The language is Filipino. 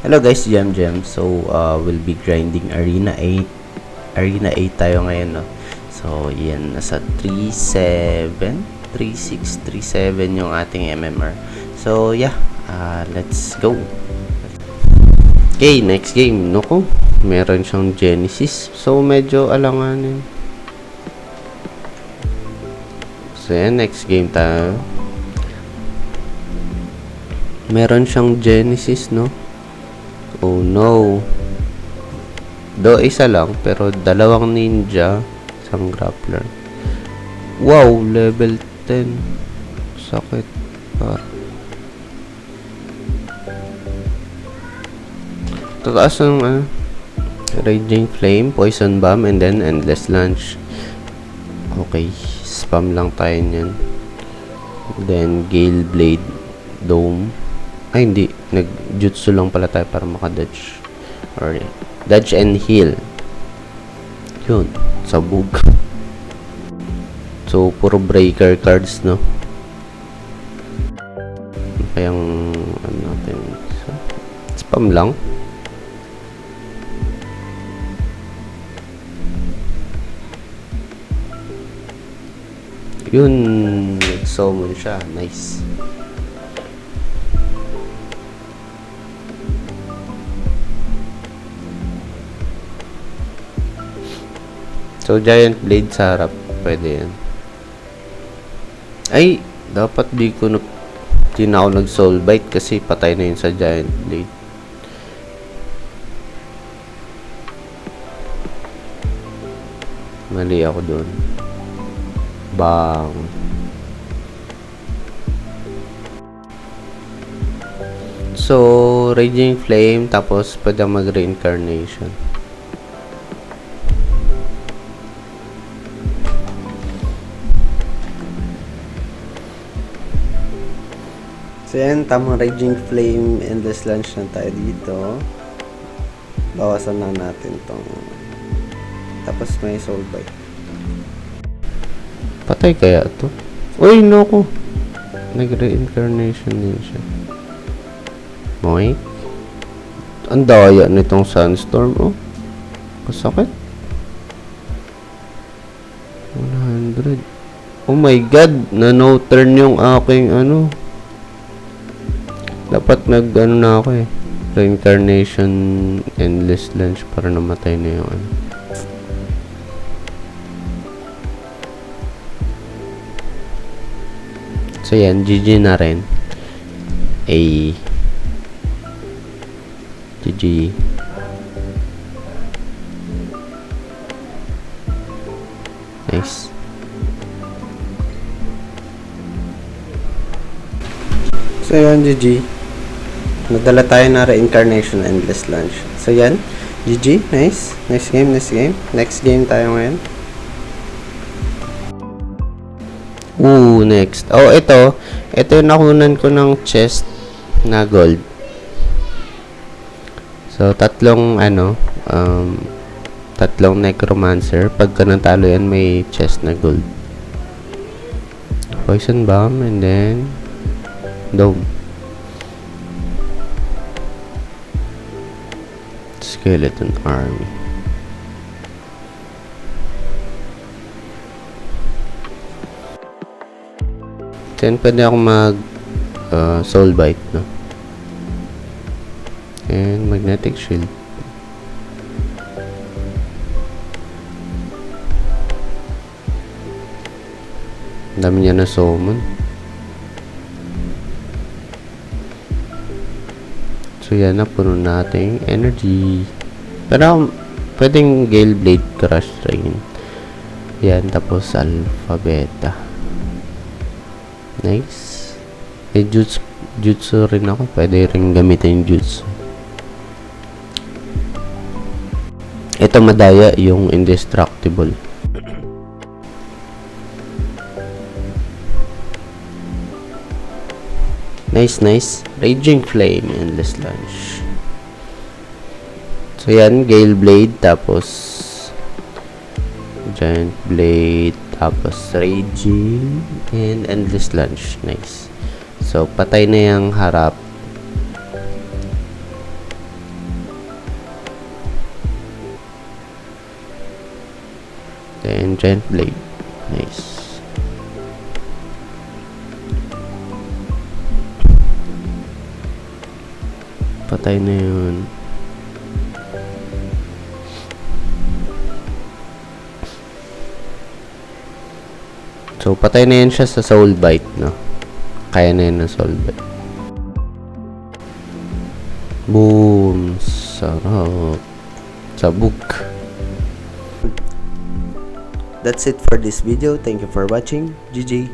Hello guys, Jam. So, we'll be grinding Arena 8. Arena 8 tayo ngayon, no? So, yan. Nasa 3-7, 3-6, 3-7 yung ating MMR. So, yeah. Let's go. Okay, next game. Naku, meron siyang Genesis. So, medyo alanganin. So, yan. Next game tayo. Meron siyang Genesis, no? Oh no. Do isa lang pero dalawang ninja, isang grappler. Wow, level 10. Sakit par. Tataas ng Raging Flame, Poison Bomb, and then Endless Lunge. Okay, spam lang tayo niyan. Then Gale Blade, Dome. Ay, hindi. Nag-jutsu lang pala tayo para makadodge. Or, dodge and heal. Yun. Sabog. So, puro breaker cards, no? Kayang, ano natin. So, spam lang. Yun. Nag-summon siya. Nice. So, Giant Blade sa harap. Pwede yan. Ay! Dapat di ko ako nag-soul bite kasi patay na yun sa Giant Blade. Mali ako doon. Bang! So, Raging Flame tapos pwede mag-reincarnation. So yan, tamang Raging Flame, Endless Lunge na tayo dito. Bawasan na natin tong. Tapos may Soul Bite. Patay kaya to? Uy, no ko. Nag-reincarnation din siya. Moink. Ang daya nitong Sunstorm, oh. Kasakit. 100. Oh my god, na no turn yung aking dapat na ako eh. Reincarnation, Endless Lunge para namatay na yung So yan, GG na rin. GG. Nice. So yan, GG. Nadala tayo na Reincarnation, Endless Lunge. So yan, GG, nice. Next game. Next game tayo ngayon. Next. Oh, ito yung nakunan ko ng chest na gold. So, tatlong Necromancer. Pagka natalo yan, may chest na gold. Poison Bomb, and then Dome. Skeleton Army. Then, pwede ako mag Soul Bite, no? And Magnetic Shield. Dami niya na summon. So, yan na. Puno natin energy. Pero, pwedeng Gale Blade Crush Train. Yan. Tapos, Alpha Beta. Nice. May jutsu rin ako. Pwede rin gamitin jutsu. Ito madaya yung Indestructible. Nice. Raging Flame, Endless Lunge. So yan, Gale Blade, tapos Giant Blade, tapos Raging, and Endless Lunge. Nice. So, patay na yung harap. Then, Giant Blade. Nice. Patay na yun. So, patay na yan siya sa Soul Bite, no? Kaya na yan ng Soul Bite. Boom! Sarap. Sabuk. That's it for this video. Thank you for watching. GG.